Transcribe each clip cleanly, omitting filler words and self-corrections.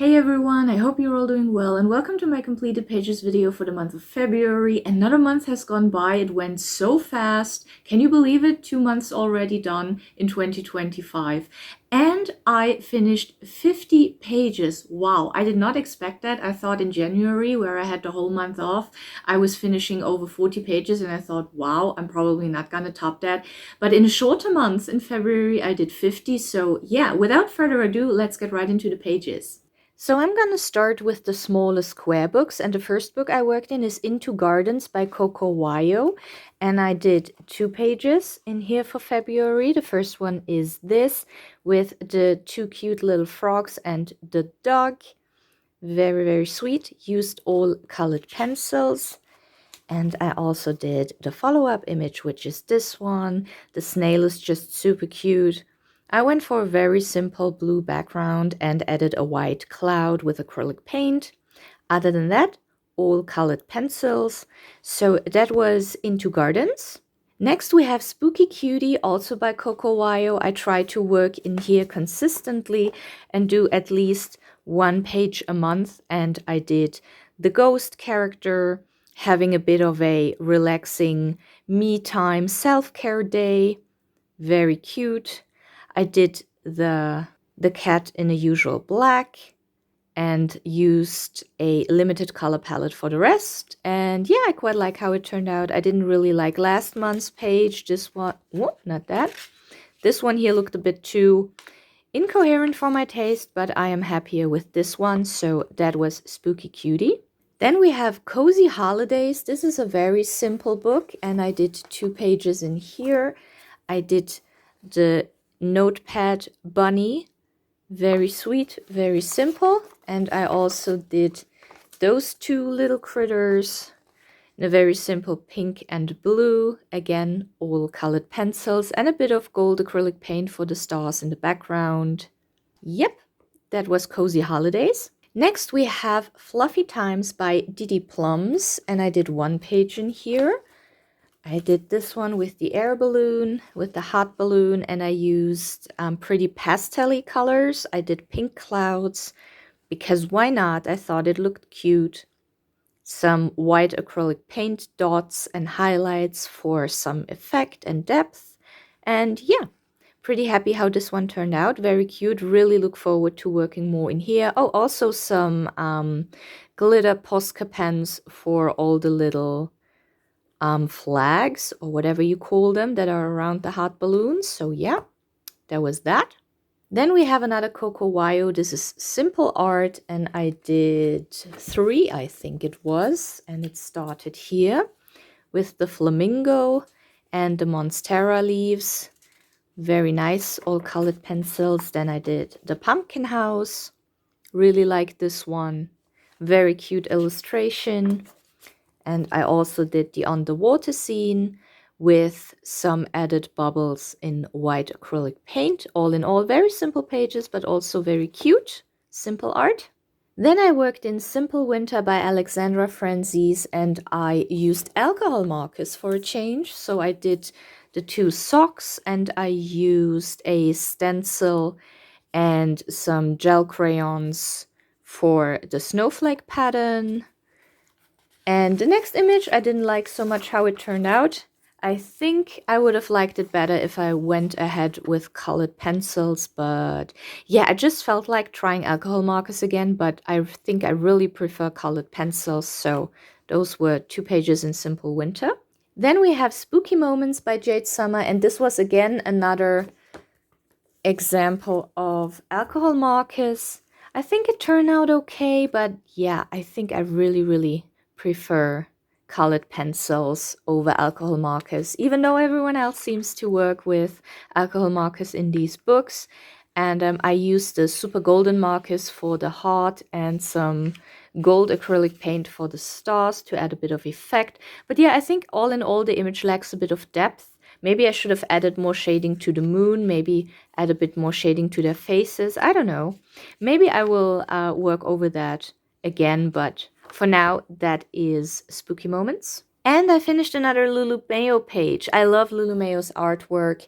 Hey everyone, I hope you're all doing well and welcome to my completed pages video for the month of February. Another month has gone by, it went so fast. Can you believe it? 2 months already done in 2025. And I finished 50 pages. Wow, I did not expect that. I thought in January, where I had the whole month off, I was finishing over 40 pages and I thought, wow, I'm probably not gonna top that. But in a shorter month, in February, I did 50. So yeah, without further ado, let's get right into the pages. So I'm gonna start with the smallest square books, and the first book I worked in is Into Gardens by Coco Wyo, and I did 2 pages in here for February. The first one is this, with the 2 cute little frogs and the dog. Very, very sweet. Used all colored pencils. And I also did the follow-up image, which is this one. The snail is just super cute. I went for a very simple blue background and added a white cloud with acrylic paint. Other than that, all colored pencils. So that was Into Gardens. Next we have Spooky Cutie, also by Coco Wyo. I try to work in here consistently and do at least 1 page a month, and I did the ghost character, having a bit of a relaxing me time self-care day. Very cute. I did the cat in a usual black and used a limited color palette for the rest. And yeah, I quite like how it turned out. I didn't really like last month's page. This one, whoop, not that. This one here looked a bit too incoherent for my taste, but I am happier with this one. So that was Spooky Cutie. Then we have Cozy Holidays. This is a very simple book, and I did 2 pages in here. I did the notepad bunny, very sweet, very simple. And I also did those 2 little critters in a very simple pink and blue. Again, all colored pencils and a bit of gold acrylic paint for the stars in the background. Yep, that was Cozy Holidays. Next we have Fluffy Times by Didi Plums, and I did 1 page in here. I did this one with the air balloon, with the hot balloon, and I used pretty pastel-y colors. I did pink clouds, because why not? I thought it looked cute. Some white acrylic paint dots and highlights for some effect and depth. And yeah, pretty happy how this one turned out. Very cute. Really look forward to working more in here. Oh, also some glitter Posca pens for all the little flags or whatever you call them that are around the hot balloons. So yeah, that was that. Then we have another Coco Wyo. This is simple art, and I did 3, I think it was, and it started here with the flamingo and the monstera leaves. Very nice, all colored pencils. Then I did the pumpkin house. Really like this one. Very cute illustration. And I also did the underwater scene with some added bubbles in white acrylic paint. All in all, very simple pages, but also very cute, simple art. Then I worked in Simple Winter by Alexandra Franzese, and I used alcohol markers for a change. So I did the 2 socks, and I used a stencil and some gel crayons for the snowflake pattern. And the next image, I didn't like so much how it turned out. I think I would have liked it better if I went ahead with colored pencils, but yeah, I just felt like trying alcohol markers again, but I think I really prefer colored pencils, so those were 2 pages in Simple Winter. Then we have Spooky Moments by Jade Summer, and this was again another example of alcohol markers. I think it turned out okay, but yeah, I think I really prefer colored pencils over alcohol markers, even though everyone else seems to work with alcohol markers in these books. And I used the super golden markers for the heart and some gold acrylic paint for the stars to add a bit of effect. But yeah, I think all in all, the image lacks a bit of depth. Maybe I should have added more shading to the moon, maybe add a bit more shading to their faces. I don't know. Maybe I will work over that again, but for now, that is Spooky Moments. And I finished another Lulu Mayo page. I love Lulu Mayo's artwork,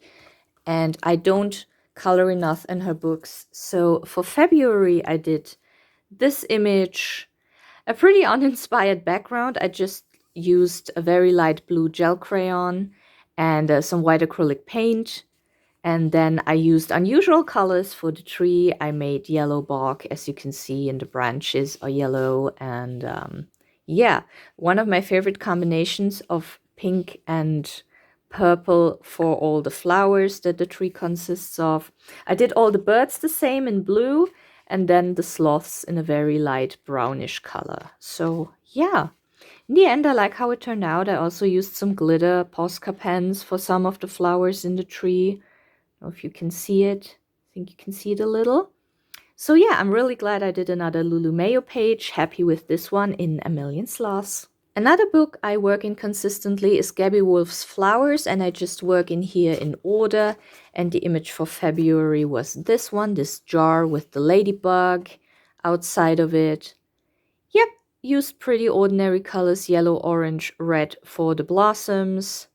and I don't color enough in her books. So for February, I did this image, a pretty uninspired background. I just used a very light blue gel crayon and some white acrylic paint. And then I used unusual colors for the tree. I made yellow bark, as you can see, and the branches are yellow. And yeah, one of my favorite combinations of pink and purple for all the flowers that the tree consists of. I did all the birds the same in blue, and then the sloths in a very light brownish color. So yeah, in the end, I like how it turned out. I also used some glitter Posca pens for some of the flowers in the tree. I don't know if you can see it. I think you can see it a little. So yeah, I'm really glad I did another Lulu Mayo page. Happy with this one in A Million Sloths. Another book I work in consistently is Gabby Wolf's Flowers, and I just work in here in order. And the image for February was this one, this jar with the ladybug outside of it. Yep, used pretty ordinary colors, yellow, orange, red for the blossoms.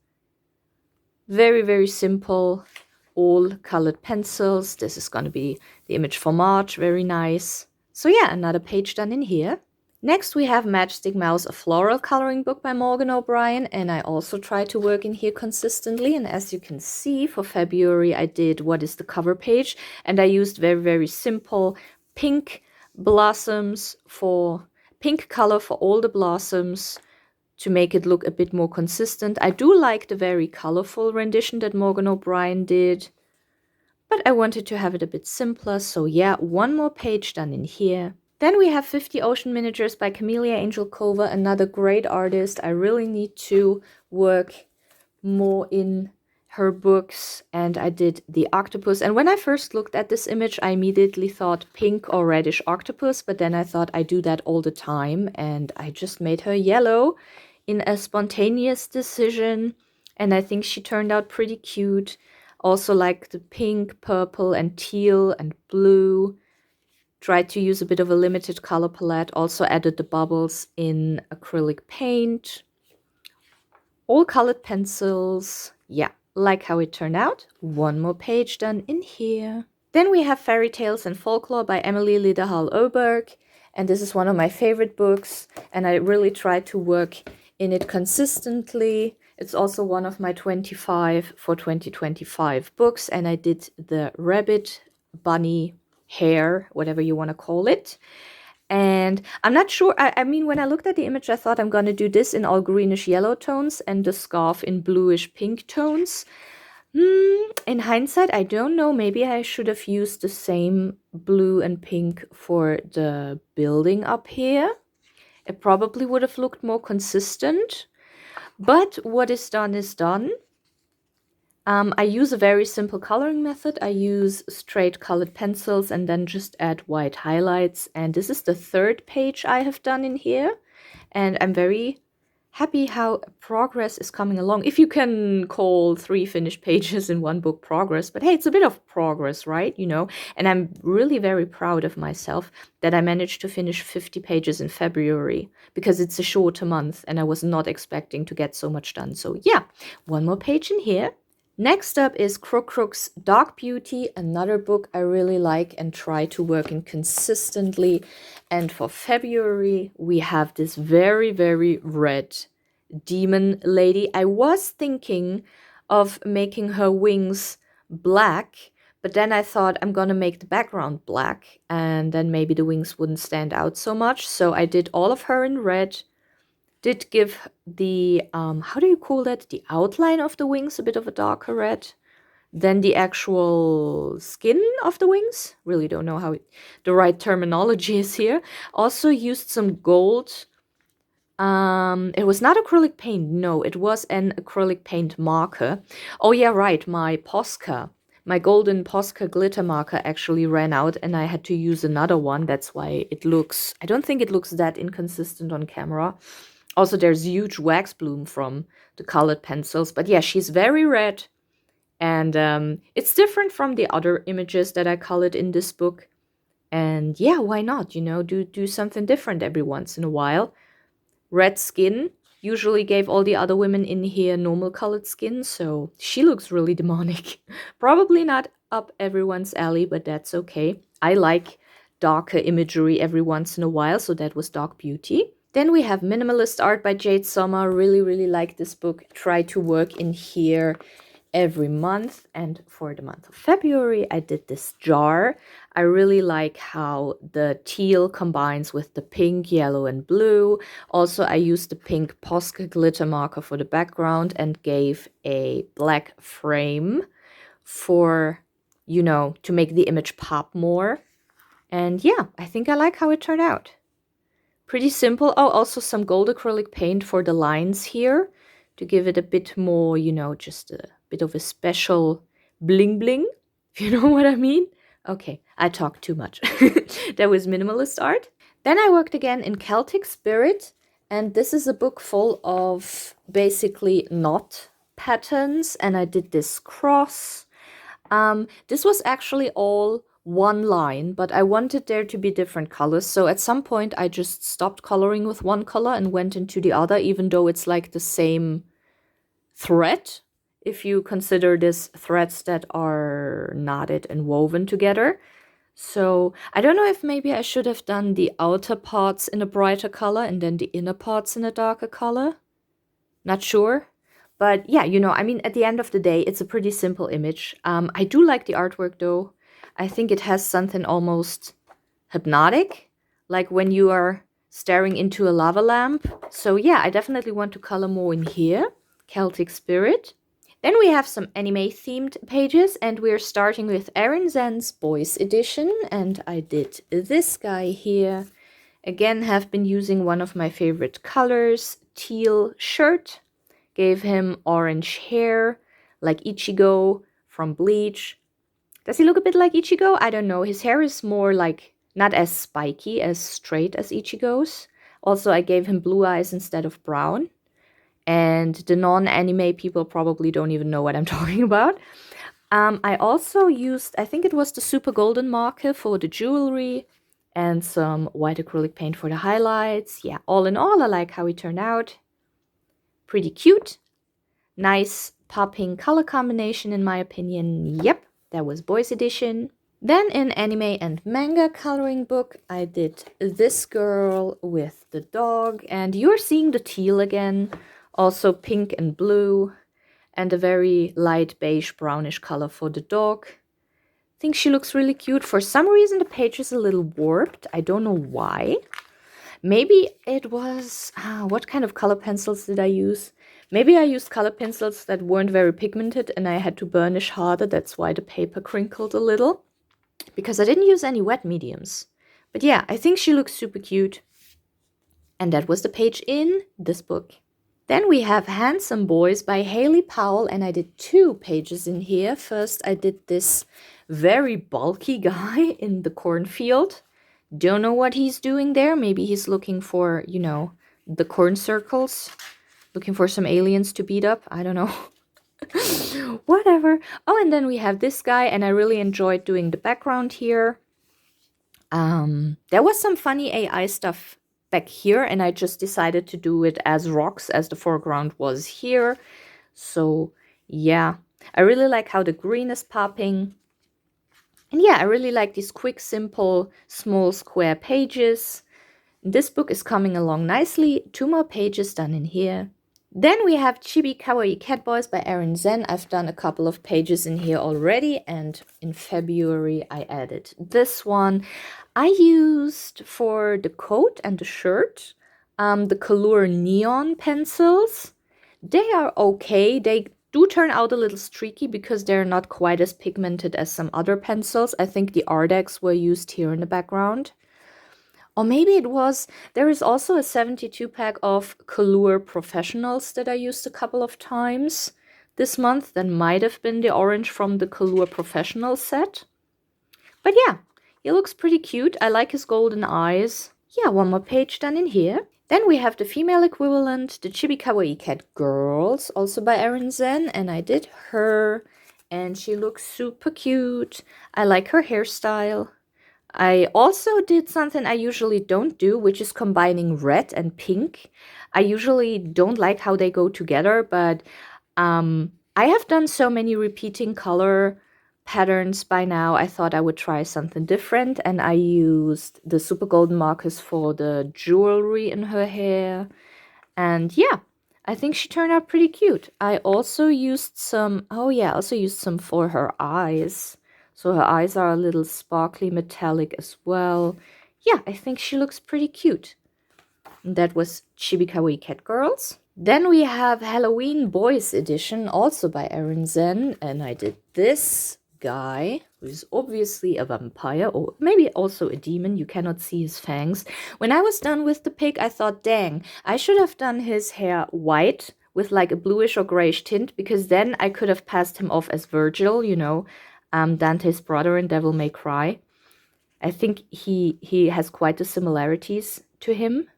Very, very simple, all colored pencils. This is going to be the image for March, very nice. So yeah, another page done in here. Next, we have Matchstick Mouse, a floral coloring book by Morgan O'Brien, and I also try to work in here consistently. And as you can see, for February, I did what is the cover page, and I used very, very simple pink blossoms for pink color for all the blossoms to make it look a bit more consistent. I do like the very colorful rendition that Morgan O'Brien did, but I wanted to have it a bit simpler. So yeah, one more page done in here. Then we have 50 Ocean Miniatures by Camellia Angel Kova, another great artist. I really need to work more in her books, and I did the octopus. And when I first looked at this image, I immediately thought pink or reddish octopus, but then I thought I do that all the time, and I just made her yellow in a spontaneous decision, and I think she turned out pretty cute. Also like the pink, purple, and teal and blue. Tried to use a bit of a limited color palette. Also added the bubbles in acrylic paint. All colored pencils. Yeah, like how it turned out. One more page done in here. Then we have Fairy Tales and Folklore by Emily Liderhall Oberg. And this is one of my favorite books, and I really try to work in it consistently. It's also one of my 25 for 2025 books, and I did the rabbit, bunny, hare, whatever you want to call it. And I'm not sure, I mean, when I looked at the image, I thought I'm going to do this in all greenish yellow tones and the scarf in bluish pink tones. In hindsight, I don't know, maybe I should have used the same blue and pink for the building up here. It probably would have looked more consistent, but what is done is done. I use a very simple coloring method. I use straight colored pencils and then just add white highlights. And this is the third page I have done in here. And I'm very happy how progress is coming along. If you can call 3 finished pages in one book progress, but hey, it's a bit of progress, right? You know, and I'm really very proud of myself that I managed to finish 50 pages in February because it's a shorter month and I was not expecting to get so much done. So yeah, one more page in here. Next up is Crook Crook's Dark Beauty, another book I really like and try to work in consistently. And for February, we have this very, very red demon lady. I was thinking of making her wings black, but then I thought I'm gonna make the background black and then maybe the wings wouldn't stand out so much. So I did all of her in red. Did give the, how do you call that? The outline of the wings a bit of a darker red. Then the actual skin of the wings. Really don't know how the right terminology is here. Also used some gold. It was not acrylic paint. No, it was an acrylic paint marker. Oh yeah, right. My Posca. My golden Posca glitter marker actually ran out and I had to use another one. That's why it looks, I don't think it looks that inconsistent on camera. Also, there's huge wax bloom from the colored pencils. But yeah, she's very red. And it's different from the other images that I colored in this book. And yeah, why not? You know, do something different every once in a while. Red skin usually gave all the other women in here normal colored skin. So she looks really demonic. Probably not up everyone's alley, but that's okay. I like darker imagery every once in a while, so that was Dark Beauty. Then we have Minimalist Art by Jade Sommer. Really, really like this book. Try to work in here every month, and for the month of February I did this jar. I really like how the teal combines with the pink, yellow, and blue. Also, I used the pink Posca glitter marker for the background and gave a black frame for, you know, to make the image pop more. And yeah, I think I like how it turned out. Pretty simple. Oh, also some gold acrylic paint for the lines here to give it a bit more, you know, just a bit of a special bling bling, if you know what I mean. Okay, I talk too much. That was Minimalist Art. Then I worked again in Celtic Spirit, and this is a book full of basically knot patterns, and I did this cross. This was actually all one line, but I wanted there to be different colors. So at some point I just stopped coloring with one color and went into the other, even though it's like the same thread, if you consider this threads that are knotted and woven together. So I don't know if maybe I should have done the outer parts in a brighter color and then the inner parts in a darker color. Not sure. But yeah, you know, I mean, at the end of the day, it's a pretty simple image. I do like the artwork though. I think it has something almost hypnotic, like when you are staring into a lava lamp. So yeah, I definitely want to color more in here. Celtic Spirit. Then we have some anime-themed pages, and we're starting with Erin Zen's Boys Edition, and I did this guy here. Again, have been using one of my favorite colors, teal shirt. Gave him orange hair, like Ichigo from Bleach. Does he look a bit like Ichigo? I don't know. His hair is more like, not as spiky, as straight as Ichigo's. Also, I gave him blue eyes instead of brown. And the non-anime people probably don't even know what I'm talking about. I also used, I think it was the Super Golden marker for the jewelry and some white acrylic paint for the highlights. Yeah, all in all, I like how he turned out. Pretty cute. Nice popping color combination in my opinion. Yep, that was Boys Edition. Then in anime and manga coloring book, I did this girl with the dog. And you're seeing the teal again. Also pink and blue, and a very light beige brownish color for the dog. I think she looks really cute. For some reason the page is a little warped. I don't know why. Maybe it was, what kind of color pencils did I use? Maybe I used color pencils that weren't very pigmented and I had to burnish harder. That's why the paper crinkled a little. Because I didn't use any wet mediums. But yeah, I think she looks super cute. And that was the page in this book. Then we have Handsome Boys by Haley Powell, and I did 2 pages in here. First, I did this very bulky guy in the cornfield. Don't know what he's doing there. Maybe he's looking for, you know, the corn circles. Looking for some aliens to beat up. I don't know. Whatever. Oh, and then we have this guy, and I really enjoyed doing the background here. There was some funny AI stuff back here, and I just decided to do it as rocks as the foreground was here. So yeah, I really like how the green is popping. And yeah, I really like these quick, simple, small square pages. This book is coming along nicely. 2 more pages done in here. Then we have Chibi Kawaii Cat Boys by Erin Zen. I've done a couple of pages in here already, and in February I added this one. I used for the coat and the shirt the Color Neon pencils. They are okay. They do turn out a little streaky because they're not quite as pigmented as some other pencils. I think the Ardex were used here in the background. Or maybe it was, there is also a 72 pack of Color Professionals that I used a couple of times this month. That might have been the orange from the Color Professional set. But yeah, he looks pretty cute. I like his golden eyes. Yeah, 1 more page done in here. Then we have the female equivalent, the Chibi Kawaii Cat Girls, also by Erin Zen. And I did her, and she looks super cute. I like her hairstyle. I also did something I usually don't do, which is combining red and pink. I usually don't like how they go together, but I have done so many repeating color patterns by now, I thought I would try something different, and I used the Super Golden markers for the jewelry in her hair. And yeah, I think she turned out pretty cute. I also used some, oh yeah, I also used some for her eyes. So her eyes are a little sparkly metallic as well. Yeah, I think she looks pretty cute. And that was Chibi Kawaii Cat Girls. Then we have Halloween Boys Edition, also by Erin Zen. And I did this guy, who is obviously a vampire, or maybe also a demon. You cannot see his fangs. When I was done with the pig, I thought, dang, I should have done his hair white with like a bluish or grayish tint, because then I could have passed him off as Virgil, you know, Dante's brother in Devil May Cry. I think he has quite the similarities to him.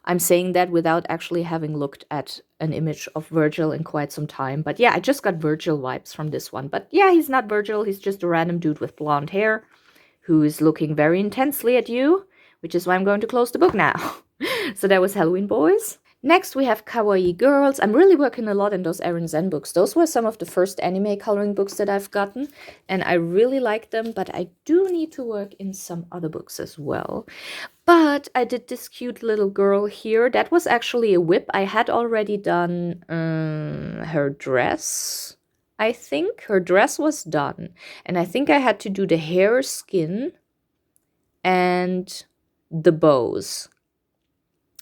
I'm saying that without actually having looked at an image of Virgil in quite some time. But yeah, I just got Virgil vibes from this one. But yeah, he's not Virgil. He's just a random dude with blonde hair who is looking very intensely at you, which is why I'm going to close the book now. So that was Halloween Boys. Next, we have Kawaii Girls. I'm really working a lot in those Erin Zen books. Those were some of the first anime coloring books that I've gotten, and I really like them, but I do need to work in some other books as well. But I did this cute little girl here. That was actually a whip. I had already done her dress, I think. Her dress was done. And I think I had to do the hair, skin, and the bows.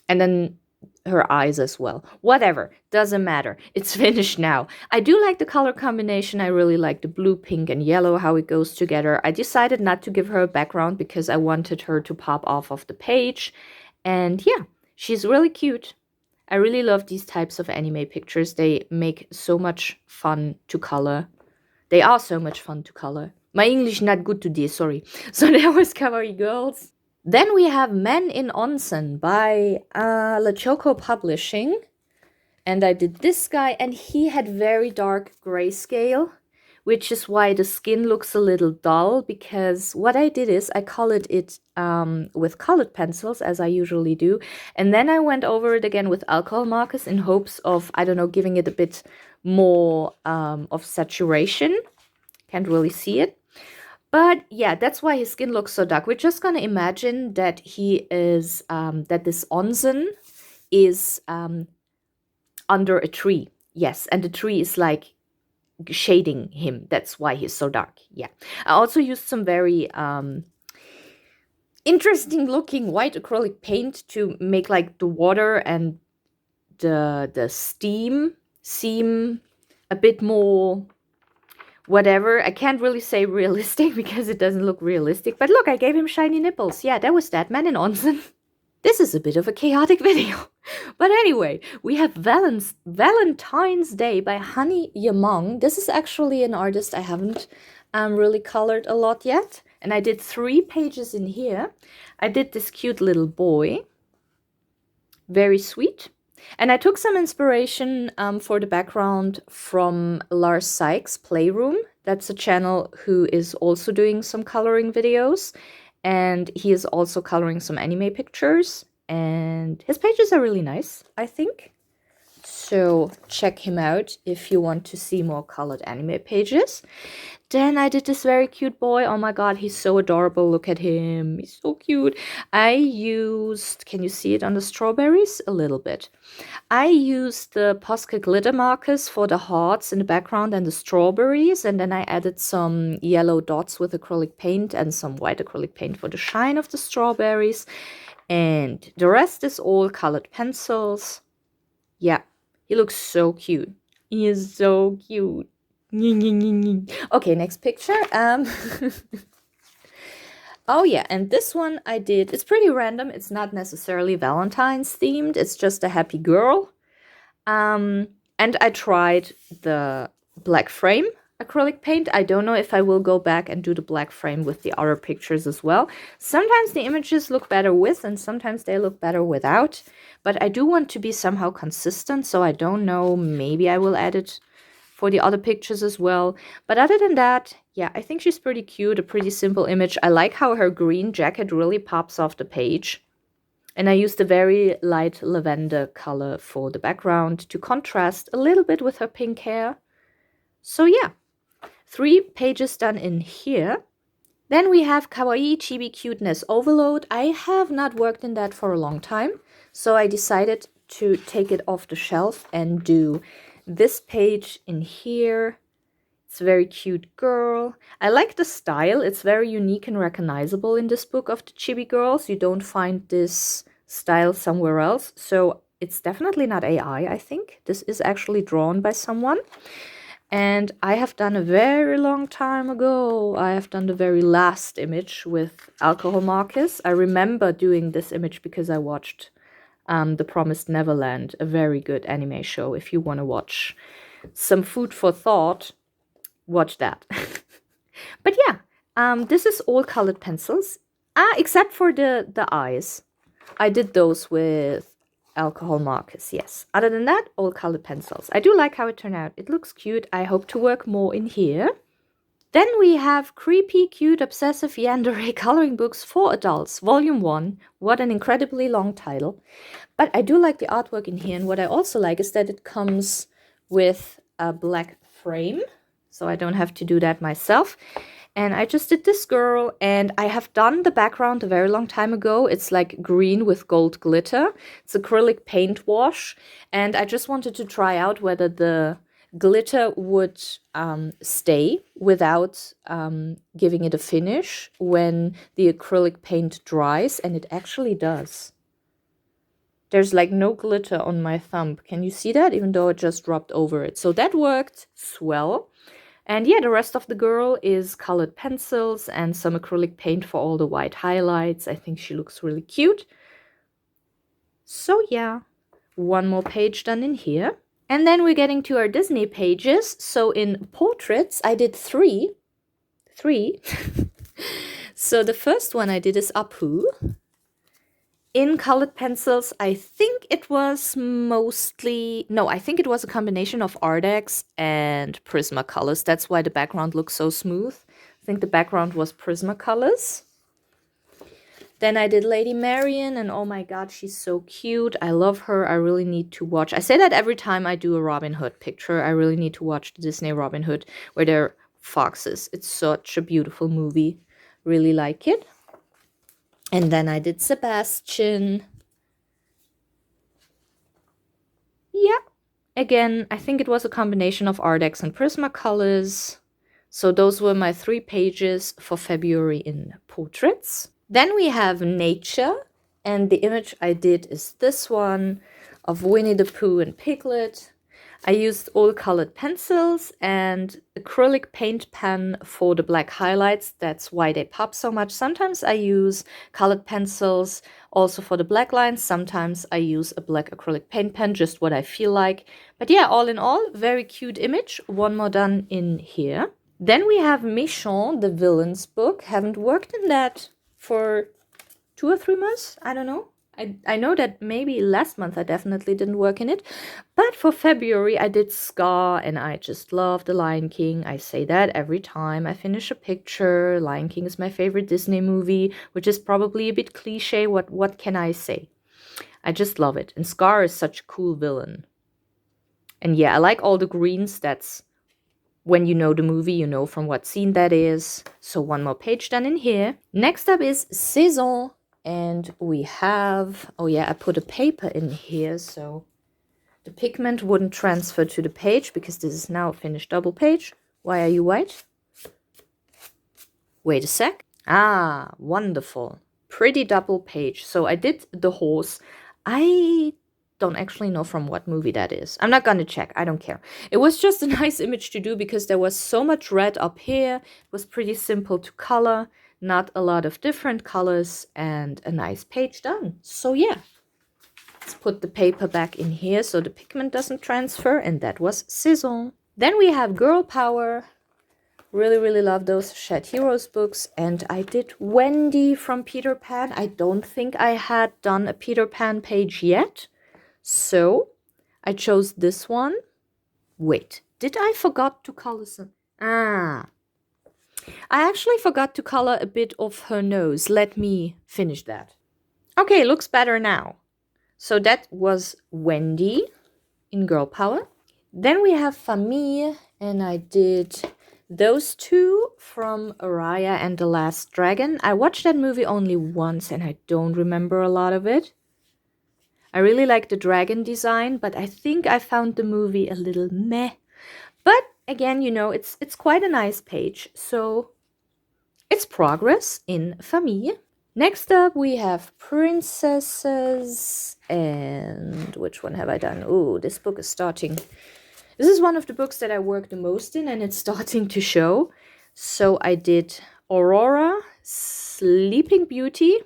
And then her eyes as well. Whatever, doesn't matter. It's finished now. I do like the color combination. I really like the blue, pink, and yellow, how it goes together. I decided not to give her a background because I wanted her to pop off of the page. And yeah, she's really cute. I really love these types of anime pictures. They make so much fun to color. They are so much fun to color. My English not good today, sorry. So that was Kawaii Girls. Then we have Men in Onsen by LeChoco Publishing. And I did this guy, and he had very dark grayscale, which is why the skin looks a little dull, because what I did is I colored it with colored pencils, as I usually do. And then I went over it again with alcohol markers in hopes of, I don't know, giving it a bit more of saturation. Can't really see it. But yeah, that's why his skin looks so dark. We're just gonna imagine that he is, that this onsen is under a tree. Yes, and the tree is like shading him. That's why he's so dark. Yeah. I also used some very interesting looking white acrylic paint to make like the water and the steam seem a bit more whatever. I can't really say realistic because it doesn't look realistic. But look, I gave him shiny nipples. Yeah, that was that Man in Onsen. This is a bit of a chaotic video. But anyway, we have Valentine's Day by Honey Yamong. This is actually an artist I haven't really colored a lot yet. And I did 3 pages in here. I did this cute little boy. Very sweet. And I took some inspiration for the background from Lars Sykes' Playroom. That's a channel who is also doing some coloring videos. And he is also coloring some anime pictures. And his pages are really nice, I think. So check him out if you want to see more colored anime pages. Then I did this very cute boy. Oh my god, he's so adorable. Look at him. He's so cute. I used, can you see it on the strawberries? A little bit. I used the Posca glitter markers for the hearts in the background and the strawberries. And then I added some yellow dots with acrylic paint and some white acrylic paint for the shine of the strawberries. And the rest is all colored pencils. Yeah, he looks so cute. He is so cute. Okay, next picture. Oh yeah, and this one I did, it's pretty random. It's not necessarily Valentine's themed. It's just a happy girl. And I tried the black frame acrylic paint. I don't know if I will go back and do the black frame with the other pictures as well. Sometimes the images look better with and sometimes they look better without. But I do want to be somehow consistent, so I don't know. Maybe I will add it for the other pictures as well. But other than that, yeah, I think she's pretty cute, a pretty simple image. I like how her green jacket really pops off the page. And I used a very light lavender color for the background to contrast a little bit with her pink hair. So yeah, 3 pages done in here. Then we have Kawaii Chibi Cuteness Overload. I have not worked in that for a long time, so I decided to take it off the shelf and do this page in here. It's a very cute girl. I like the style. It's very unique and recognizable in this book of the Chibi girls. You don't find this style somewhere else. So it's definitely not AI, I think. This is actually drawn by someone. And I have done a very long time ago. I have done the very last image with Alcohol Marcus. I remember doing this image because I watched The Promised Neverland, a very good anime show. If you want to watch some food for thought, watch that. But yeah, this is all colored pencils, except for the eyes. I did those with Alcohol Marcus, yes. Other than that, all colored pencils. I do like how it turned out. It looks cute. I hope to work more in here. Then we have Creepy Cute Obsessive Yandere Coloring Books for Adults, Volume 1. What an incredibly long title. But I do like the artwork in here, and what I also like is that it comes with a black frame, so I don't have to do that myself. And I just did this girl, and I have done the background a very long time ago. It's like green with gold glitter. It's acrylic paint wash, and I just wanted to try out whether the glitter would stay without giving it a finish when the acrylic paint dries, and it actually does. There's like no glitter on my thumb. Can you see that? Even though it just dropped over it. So that worked swell. And yeah, the rest of the girl is colored pencils and some acrylic paint for all the white highlights. I think she looks really cute. So yeah, one more page done in here. And then we're getting to our Disney pages. So in portraits, I did three. So the first one I did is Apu. In colored pencils, I think it was I think it was a combination of Ardex and Prismacolors. That's why the background looks so smooth. I think the background was Prismacolors. Then I did Lady Marian, and oh my god, she's so cute. I love her. I really need to watch. I say that every time I do a Robin Hood picture. I really need to watch the Disney Robin Hood where they're foxes. It's such a beautiful movie. Really like it. And then I did Sebastian. Yeah. Again, I think it was a combination of Ardex and Prismacolors. So those were my 3 pages for February in portraits. Then we have Nature. And the image I did is this one of Winnie the Pooh and Piglet. I used all colored pencils and acrylic paint pen for the black highlights. That's why they pop so much. Sometimes I use colored pencils also for the black lines. Sometimes I use a black acrylic paint pen, just what I feel like. But yeah, all in all, very cute image. One more done in here. Then we have Méchant, the villain's book. Haven't worked in that for 2 or 3 months. I don't know. I know that maybe last month I definitely didn't work in it, but for February I did Scar, and I just love The Lion King. I say that every time I finish a picture. Lion King is my favorite Disney movie, which is probably a bit cliche. What can I say? I just love it. And Scar is such a cool villain. And yeah, I like all the greens. That's when you know the movie, you know from what scene that is. So one more page done in here. Next up is Saison. And we have, oh yeah, I put a paper in here so the pigment wouldn't transfer to the page because this is now a finished double page. Why are you white? Wait a sec. Ah, wonderful. Pretty double page. So I did the horse. I don't actually know from what movie that is. I'm not gonna check. I don't care. It was just a nice image to do because there was so much red up here. It was pretty simple to color. Not a lot of different colors, and a nice page done. So yeah, let's put the paper back in here so the pigment doesn't transfer, and that was Saison. Then we have Girl Power. Really, really love those Shed Heroes books. And I did Wendy from Peter Pan. I don't think I had done a Peter Pan page yet. So I chose this one. Wait, did I forgot to color some? I actually forgot to color a bit of her nose. Let me finish that. Okay, looks better now. So that was Wendy in Girl Power. Then we have Famille, and I did those two from Araya and the Last Dragon. I watched that movie only once and I don't remember a lot of it. I really like the dragon design, but I think I found the movie a little meh. But again, you know, it's quite a nice page. So it's progress in famille. Next up, we have princesses. And which one have I done? Oh, this book is starting. This is one of the books that I work the most in, and it's starting to show. So I did Aurora, Sleeping Beauty.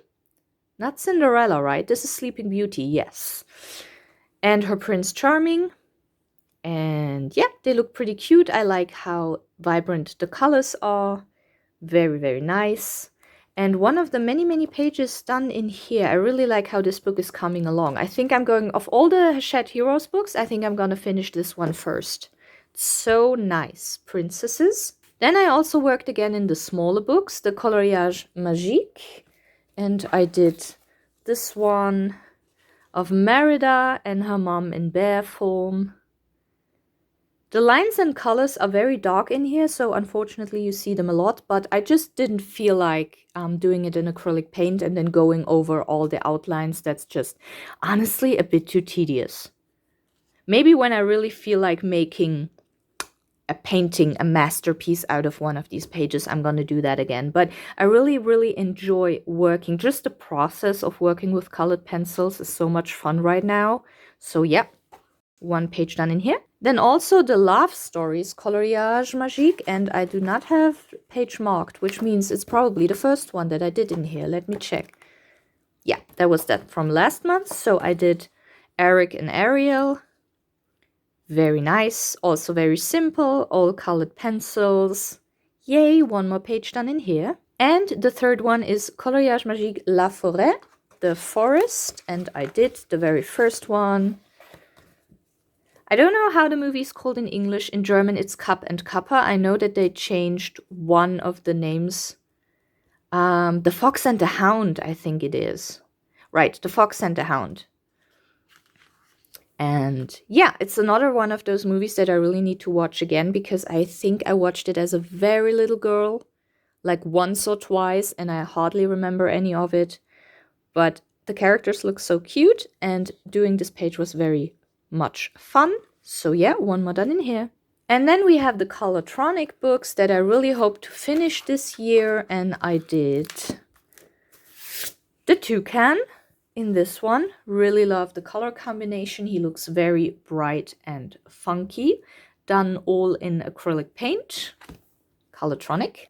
Not Cinderella, right? This is Sleeping Beauty, yes. And her Prince Charming. And yeah, they look pretty cute. I like how vibrant the colors are. Very, very nice. And one of the many, many pages done in here. I really like how this book is coming along. I think I'm going, of all the Hachette Heroes books, I think I'm going to finish this one first. So nice. Princesses. Then I also worked again in the smaller books, the Coloriage Magique. And I did this one of Merida and her mom in bear form. The lines and colors are very dark in here, so unfortunately you see them a lot, but I just didn't feel like doing it in acrylic paint and then going over all the outlines. That's just honestly a bit too tedious. Maybe when I really feel like making a painting, a masterpiece out of one of these pages, I'm gonna do that again. But I really, really enjoy working. Just the process of working with colored pencils is so much fun right now. So yeah, one page done in here. Then also the Love Stories Coloriage Magique, and I do not have page marked, which means it's probably the first one that I did in here. Let me check. Yeah, that was that from last month. So I did Eric and Ariel. Very nice, also very simple, all colored pencils. Yay, one more page done in here. And the third one is Coloriage Magique La Forêt, the forest, and I did the very first one. I don't know how the movie is called in English. In German, it's Kapp and Kappa. I know that they changed one of the names. The Fox and the Hound, I think it is. Right, The Fox and the Hound. And yeah, it's another one of those movies that I really need to watch again because I think I watched it as a very little girl, like once or twice, and I hardly remember any of it. But the characters look so cute, and doing this page was very much fun. So yeah, one more done in here. And then we have the Colortronic books that I really hope to finish this year, and I did the Toucan in this one. Really love the color combination. He looks very bright and funky. Done all in acrylic paint. Colortronic.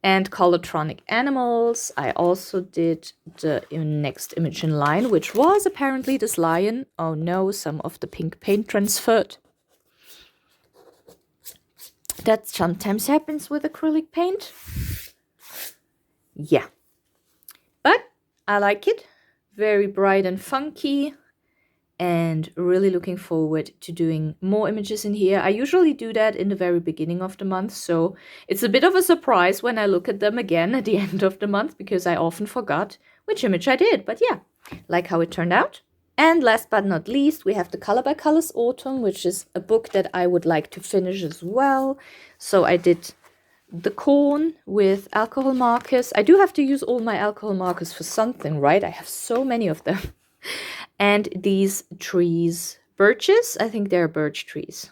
And Colortronic Animals. I also did the next image in line, which was apparently this lion. Oh no, some of the pink paint transferred. That sometimes happens with acrylic paint. Yeah. But I like it. Very bright and funky. And really looking forward to doing more images in here. I usually do that in the very beginning of the month, so it's a bit of a surprise when I look at them again at the end of the month, because I often forgot which image I did. But yeah, like how it turned out. And last but not least, we have the Color by Colors Autumn, which is a book that I would like to finish as well. So I did the corn with alcohol markers. I do have to use all my alcohol markers for something, right? I have so many of them. And these trees, birches, I think they're birch trees.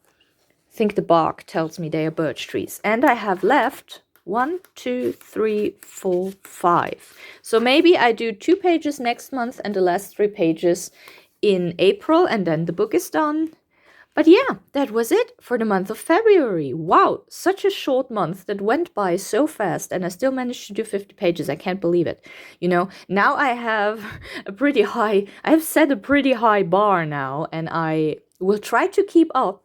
I think the bark tells me they are birch trees. And I have left 1, 2, 3, 4, 5. So maybe I do 2 pages next month and the last 3 pages in April, and then the book is done. But yeah, that was it for the month of February. Wow, such a short month that went by so fast, and I still managed to do 50 pages. I can't believe it. You know, now I have set a pretty high bar now, and I will try to keep up.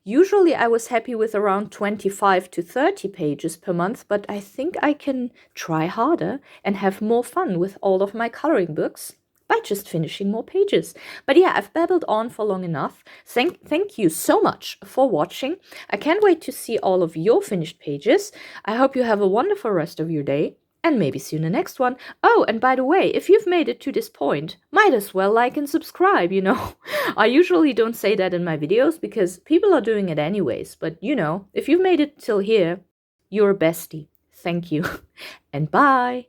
Usually I was happy with around 25 to 30 pages per month, but I think I can try harder and have more fun with all of my coloring books by just finishing more pages. But yeah, I've babbled on for long enough. Thank you so much for watching. I can't wait to see all of your finished pages. I hope you have a wonderful rest of your day, and maybe see you in the next one. Oh, and by the way, if you've made it to this point, might as well like and subscribe, you know. I usually don't say that in my videos because people are doing it anyways, but you know, if you've made it till here, you're a bestie. Thank you, and bye!